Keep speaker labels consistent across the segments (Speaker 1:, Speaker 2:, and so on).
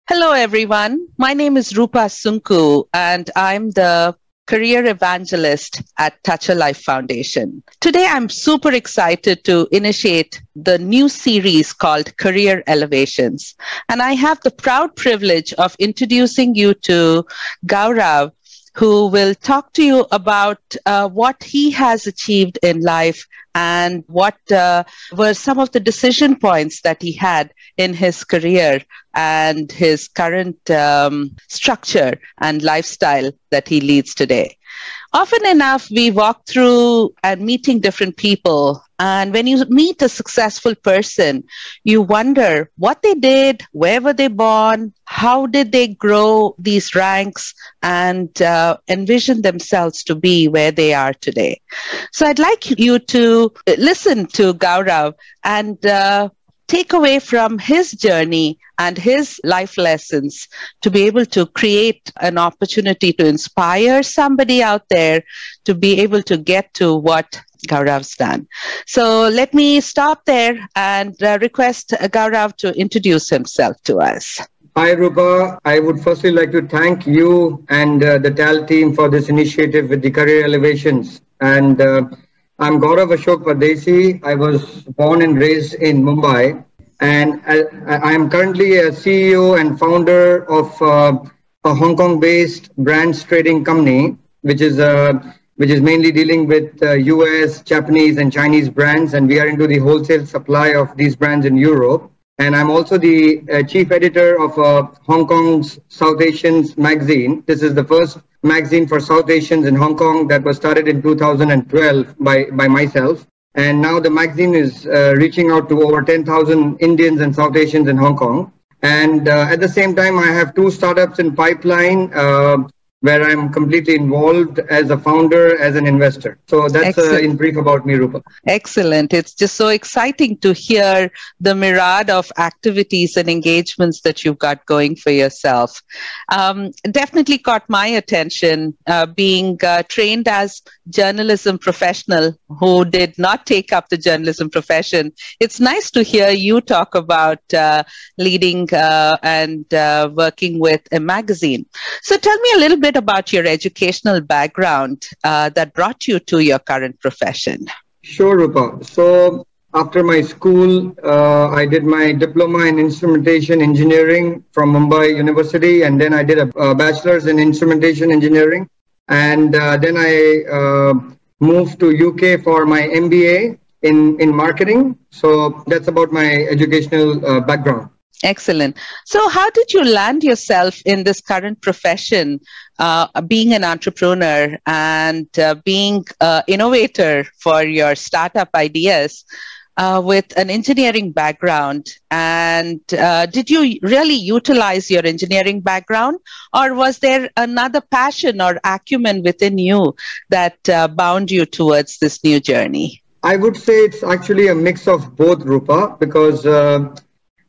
Speaker 1: Hello, everyone. My name is Roopa Sunku, and I'm the Career Evangelist at Touch a Life Foundation. Today, I'm super excited to initiate the new series called Career Elevations. And I have the proud privilege of introducing you to Gaurav, who will talk to you about what he has achieved in life and what were some of the decision points that he had in his career and his current structure and lifestyle that he leads today. Often enough, we walk through and meeting different people. And when you meet a successful person, you wonder what they did, where were they born, how did they grow these ranks and envision themselves to be where they are today. So I'd like you to listen to Gaurav and take away from his journey and his life lessons to be able to create an opportunity to inspire somebody out there to be able to get to what Gaurav's done. So let me stop there and request Gaurav to introduce himself to us.
Speaker 2: Hi, Roopa. I would firstly like to thank you and the TAL team for this initiative with the Career Elevations. And I'm Gaurav Pardeshi. I was born and raised in Mumbai, and I am currently a CEO and founder of a Hong Kong-based brands trading company, which is mainly dealing with US, Japanese, and Chinese brands, and we are into the wholesale supply of these brands in Europe. And I'm also the chief editor of Hong Kong's South Asians magazine. This is the first magazine for South Asians in Hong Kong that was started in 2012 by myself. And now the magazine is reaching out to over 10,000 Indians and South Asians in Hong Kong. And at the same time, I have two startups in pipeline where I'm completely involved as a founder, as an investor. So that's in brief about me, Roopa.
Speaker 1: Excellent. It's just so exciting to hear the myriad of activities and engagements that you've got going for yourself. Definitely caught my attention, being trained as journalism professional who did not take up the journalism profession. It's nice to hear you talk about leading and working with a magazine. So tell me a little bit about your educational background that brought you to your current profession.
Speaker 2: Sure, Rupa. So after my school, I did my diploma in instrumentation engineering from Mumbai University, and then I did a bachelor's in instrumentation engineering. And then I moved to UK for my MBA in marketing. So that's about my educational background.
Speaker 1: Excellent. So how did you land yourself in this current profession, being an entrepreneur and being an innovator for your startup ideas with an engineering background? And did you really utilize your engineering background, or was there another passion or acumen within you that bound you towards this new journey?
Speaker 2: I would say it's actually a mix of both, Rupa, because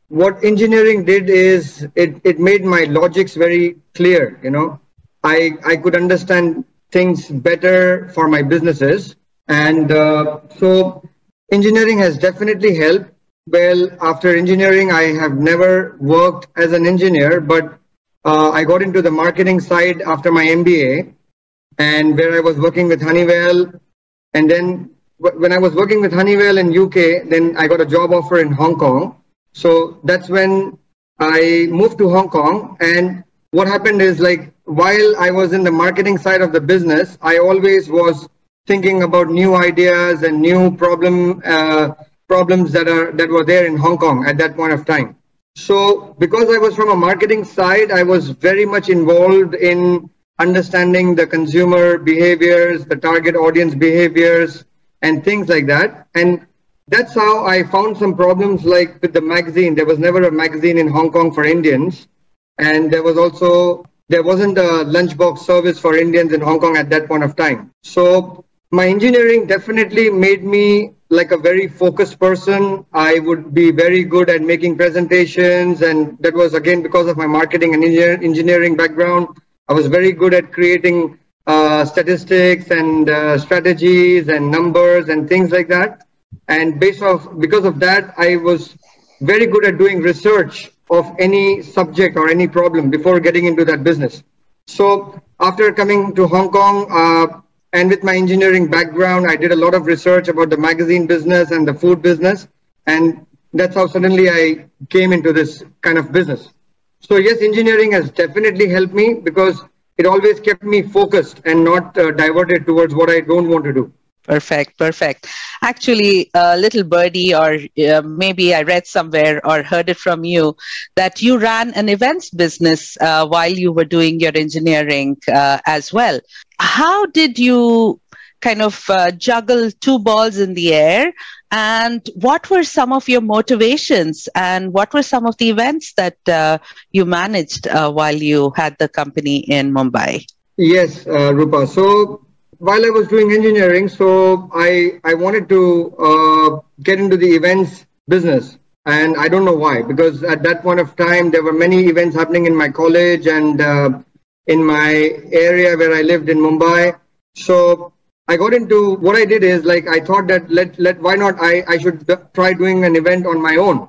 Speaker 2: what engineering did is it made my logics very clear. You know, I could understand things better for my businesses. And so engineering has definitely helped. Well, after engineering, I have never worked as an engineer, but I got into the marketing side after my MBA, and where I was working with Honeywell. And then when I was working with Honeywell in UK, then I got a job offer in Hong Kong. So that's when I moved to Hong Kong. And what happened is, like, while I was in the marketing side of the business, I always was thinking about new ideas and new problems that were there in Hong Kong at that point of time. So because I was from a marketing side, I was very much involved in understanding the consumer behaviors, the target audience behaviors, and things like that. And that's how I found some problems, like with the magazine. There was never a magazine in Hong Kong for Indians. And there wasn't a lunchbox service for Indians in Hong Kong at that point of time. So my engineering definitely made me like a very focused person. I would be very good at making presentations. And that was, again, because of my marketing and engineering background. I was very good at creating statistics and strategies and numbers and things like that. And because of that, I was very good at doing research of any subject or any problem before getting into that business. So after coming to Hong Kong, and with my engineering background, I did a lot of research about the magazine business and the food business. And that's how suddenly I came into this kind of business. So yes, engineering has definitely helped me because it always kept me focused and not diverted towards what I don't want to do.
Speaker 1: Perfect, perfect. Actually, little birdie, or maybe I read somewhere or heard it from you, that you ran an events business while you were doing your engineering as well. How did you kind of juggle two balls in the air? And what were some of your motivations? And what were some of the events that you managed while you had the company in Mumbai?
Speaker 2: Yes, Rupa. So while I was doing engineering, so I wanted to get into the events business. And I don't know why, because at that point of time, there were many events happening in my college and in my area where I lived in Mumbai. So I got into, what I did is like, I thought that why not I should try doing an event on my own.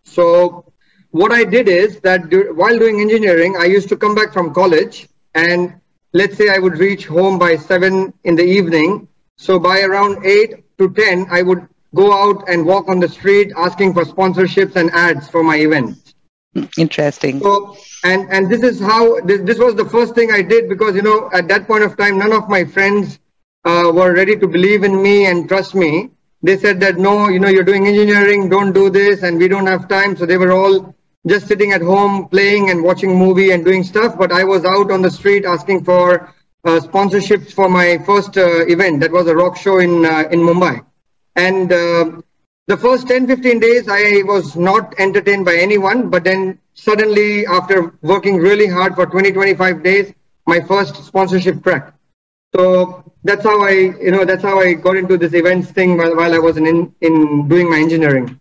Speaker 2: So what I did is that while doing engineering, I used to come back from college, and let's say I would reach home by 7 in the evening. So by around 8 to 10, I would go out and walk on the street asking for sponsorships and ads for my events.
Speaker 1: Interesting.
Speaker 2: So, and this is how, this was the first thing I did, because, you know, at that point of time, none of my friends were ready to believe in me and trust me. They said that, no, you know, you're doing engineering, don't do this, and we don't have time. So they were all just sitting at home, playing and watching movie and doing stuff. But I was out on the street asking for sponsorships for my first event. That was a rock show in Mumbai. And the first 10-15 days, I was not entertained by anyone. But then suddenly, after working really hard for 20-25 days, my first sponsorship cracked. So that's how I got into this events thing while I was in doing my engineering.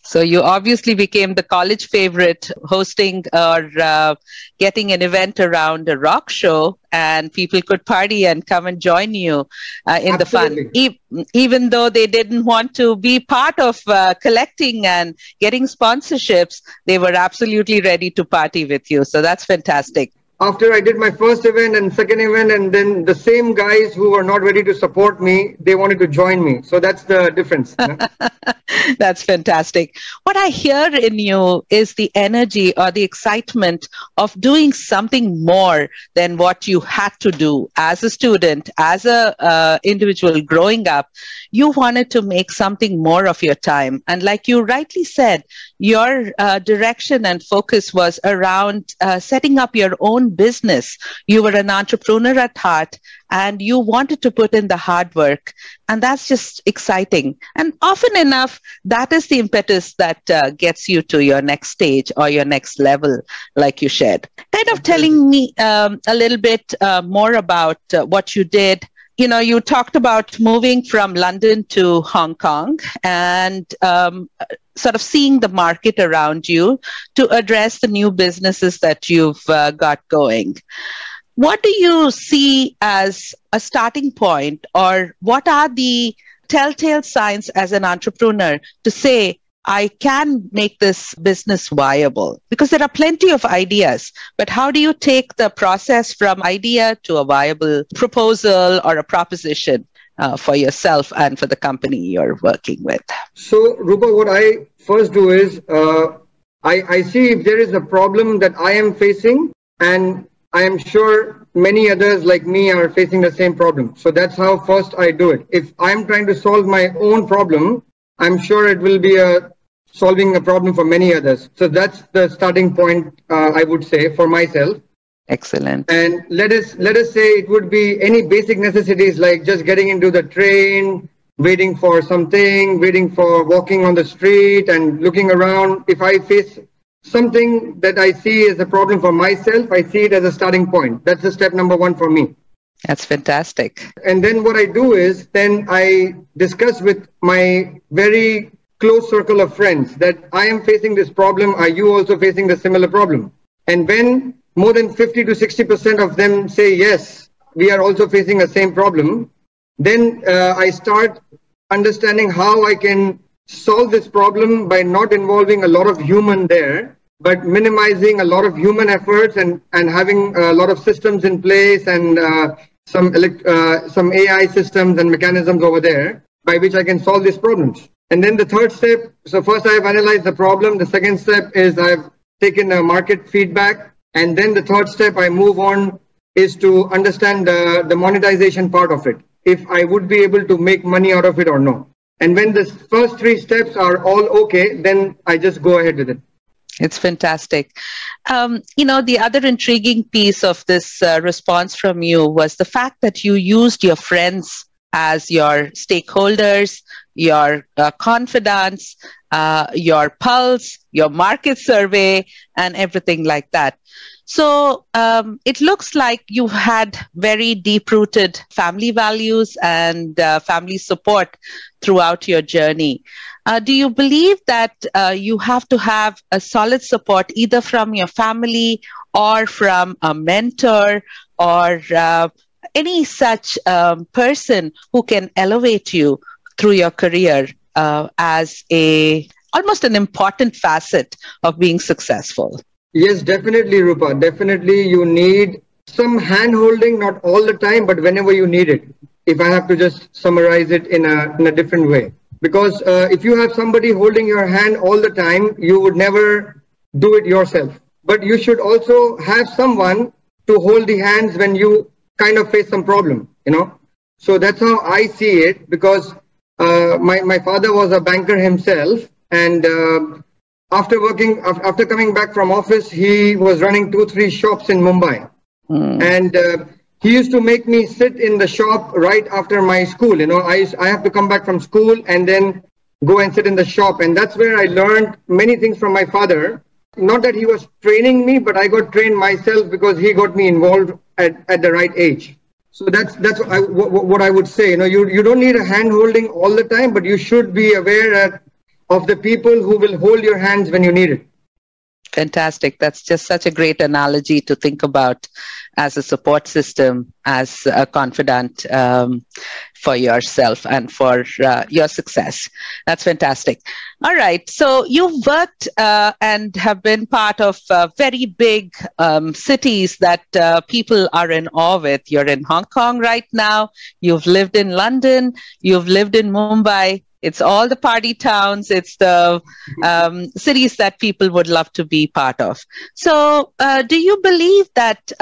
Speaker 1: So you obviously became the college favorite, hosting or getting an event around a rock show, and people could party and come and join you in
Speaker 2: Absolutely.
Speaker 1: the fun. Even though they didn't want to be part of collecting and getting sponsorships, they were absolutely ready to party with you. So that's fantastic.
Speaker 2: After I did my first event and second event, and then the same guys who were not ready to support me, they wanted to join me. So that's the difference. You know?
Speaker 1: That's fantastic. What I hear in you is the energy or the excitement of doing something more than what you had to do as a student, as a individual growing up. You wanted to make something more of your time. And like you rightly said, your direction and focus was around setting up your own business. You were an entrepreneur at heart, and you wanted to put in the hard work. And that's just exciting. And often enough, that is the impetus that gets you to your next stage or your next level, like you shared. Kind of telling me a little bit more about what you did. You know, you talked about moving from London to Hong Kong and sort of seeing the market around you to address the new businesses that you've got going. What do you see as a starting point, or what are the telltale signs as an entrepreneur to say, I can make this business viable? Because there are plenty of ideas, but how do you take the process from idea to a viable proposal or a proposition for yourself and for the company you're working with?
Speaker 2: So, Roopa, what I first do is I see if there is a problem that I am facing, and I am sure many others like me are facing the same problem. So that's how first I do it. If I'm trying to solve my own problem, I'm sure it will be solving a problem for many others. So that's the starting point, I would say, for myself.
Speaker 1: Excellent.
Speaker 2: And let us say it would be any basic necessities like just getting into the train, waiting for something, waiting for walking on the street and looking around. If I face something that I see as a problem for myself, I see it as a starting point. That's the step number one for me.
Speaker 1: That's fantastic.
Speaker 2: And then what I do is then I discuss with my very close circle of friends that I am facing this problem. Are you also facing the similar problem? And when more than 50 to 60% of them say, yes, we are also facing the same problem, then I understanding how I can solve this problem by not involving a lot of human there, but minimizing a lot of human efforts and having a lot of systems in place and some AI systems and mechanisms over there by which I can solve these problems. And then the third step, so first I've analyzed the problem. The second step is I've taken a market feedback. And then the third step I move on is to understand the monetization part of it, if I would be able to make money out of it or no. And when the first three steps are all okay, then I just go ahead with it.
Speaker 1: It's fantastic. The other intriguing piece of this response from you was the fact that you used your friends as your stakeholders, your confidants, your pulse, your market survey, and everything like that. So it looks like you had very deep-rooted family values and family support throughout your journey. Do you believe that you have to have a solid support either from your family or from a mentor or any such person who can elevate you through your career as almost an important facet of being successful?
Speaker 2: Yes, definitely, Roopa. Definitely, you need some hand-holding, not all the time, but whenever you need it. If I have to just summarize it in a different way. Because if you have somebody holding your hand all the time, you would never do it yourself. But you should also have someone to hold the hands when you kind of face some problem, So that's how I see it, because my father was a banker himself, and after coming back from office, he was running 2-3 shops in Mumbai. And he used to make me sit in the shop right after my school. I have to come back from school and then go and sit in the shop. And that's where I learned many things from my father. Not that he was training me, but I got trained myself because he got me involved at the right age. So that's what I would say. You don't need a hand holding all the time, but you should be aware of the people who will hold your hands when you need it.
Speaker 1: Fantastic. That's just such a great analogy to think about as a support system, as a confidant for yourself and for your success. That's fantastic. All right. So you've worked and have been part of very big cities that people are in awe with. You're in Hong Kong right now. You've lived in London. You've lived in Mumbai. It's all the party towns. It's the cities that people would love to be part of. So do you believe that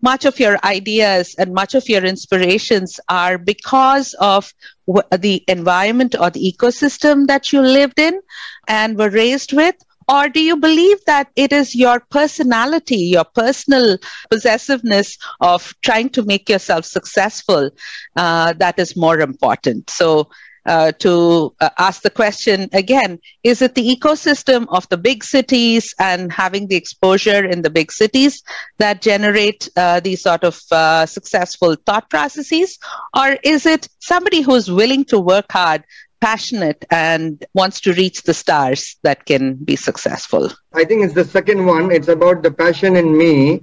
Speaker 1: much of your ideas and much of your inspirations are because of the environment or the ecosystem that you lived in and were raised with? Or do you believe that it is your personality, your personal possessiveness of trying to make yourself successful that is more important? So to ask the question again, is it the ecosystem of the big cities and having the exposure in the big cities that generate these sort of successful thought processes? Or is it somebody who's willing to work hard, passionate, and wants to reach the stars that can be successful?
Speaker 2: I think it's the second one. It's about the passion in me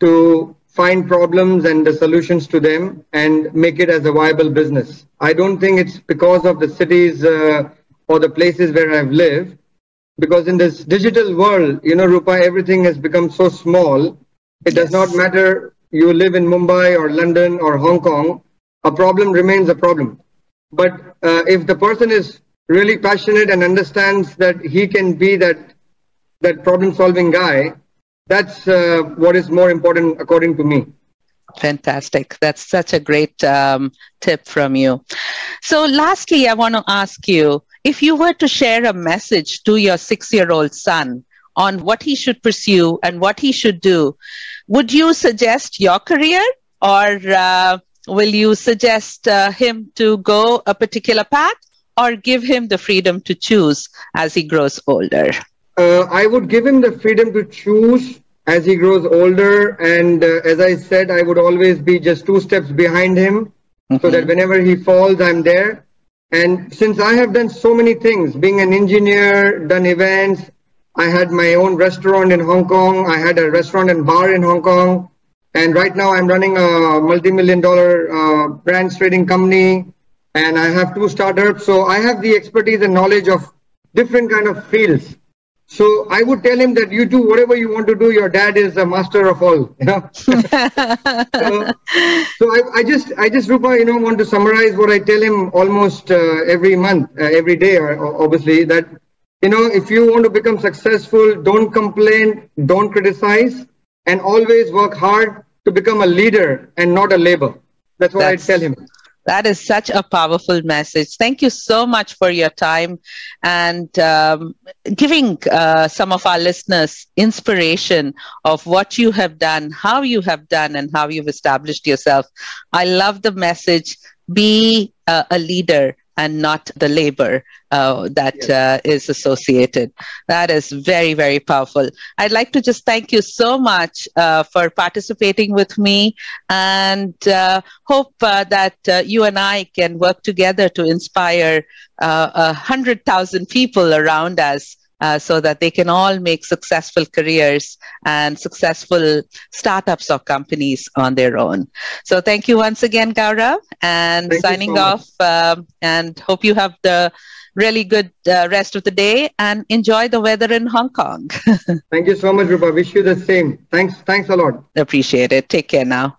Speaker 2: to find problems and the solutions to them and make it as a viable business. I don't think it's because of the cities or the places where I've lived, because in this digital world, Roopa, everything has become so small. It does not matter you live in Mumbai or London or Hong Kong, a problem remains a problem. But if the person is really passionate and understands that he can be that problem-solving guy, that's what is more important according to me.
Speaker 1: Fantastic. That's such a great tip from you. So lastly, I want to ask you, if you were to share a message to your 6-year-old son on what he should pursue and what he should do, would you suggest your career, or will you suggest him to go a particular path, or give him the freedom to choose as he grows older?
Speaker 2: I would give him the freedom to choose as he grows older. And as I said, I would always be just 2 steps behind him, so that whenever he falls, I'm there. And since I have done so many things, being an engineer, done events, I had my own restaurant in Hong Kong. I had a restaurant and bar in Hong Kong. And right now I'm running a multi-million-dollar brands trading company. and I have 2 startups. So I have the expertise and knowledge of different kind of fields. So I would tell him that you do whatever you want to do. Your dad is a master of all. I just, Rupa, want to summarize what I tell him almost every month, every day, obviously, that, if you want to become successful, don't complain, don't criticize, and always work hard to become a leader and not a labor. That's what I tell him.
Speaker 1: That is such a powerful message. Thank you so much for your time and giving some of our listeners inspiration of what you have done, how you have done, and how you've established yourself. I love the message, be a leader and not the labor that is associated. That is very, very powerful. I'd like to just thank you so much for participating with me, and hope that you and I can work together to inspire 100,000 people around us, so that they can all make successful careers and successful startups or companies on their own. So thank you once again, Gaurav, and signing off, and hope you have the really good rest of the day and enjoy the weather in Hong Kong.
Speaker 2: Thank you so much, Rupa. Wish you the same. Thanks a lot.
Speaker 1: Appreciate it. Take care now.